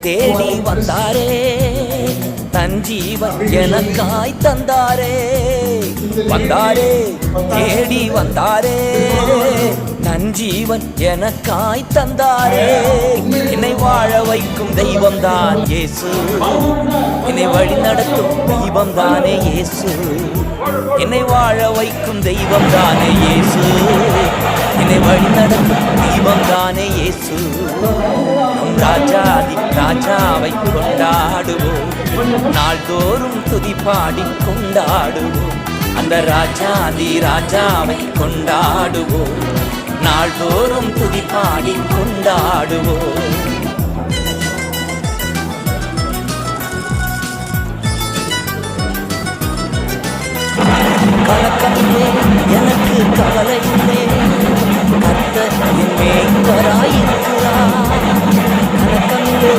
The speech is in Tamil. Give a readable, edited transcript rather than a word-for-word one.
தேடி வந்தாரே, தன் ஜீவன் எனக்காய் தந்தாரே. வந்தாரே, தேடி வந்தாரே, தன் ஜீவன் எனக்காய் தந்தாரே. என்னை வாழ வைக்கும் தெய்வம்தான் இயேசு, என்னை வழி நடத்தும் தெய்வம்தானே இயேசு. என்னை வாழ வைக்கும் தெய்வம்தானே இயேசு, என்னை வழி நடத்தும் தெய்வம்தானே இயேசு. ராஜாதி ராஜாவை கொண்டாடுவோம், நாள்தோறும் துதி பாடி கொண்டாடுவோம். அந்த ராஜாதி ராஜாவை கொண்டாடுவோம், நாள்தோறும் துதி பாடி கொண்டாடுவோம். கலக்கமில்லை எனக்கு கவலை இல்லை, கர்த்தர் என் மேய்ப்பராயிருக்கிறார். கலக்கமில்லை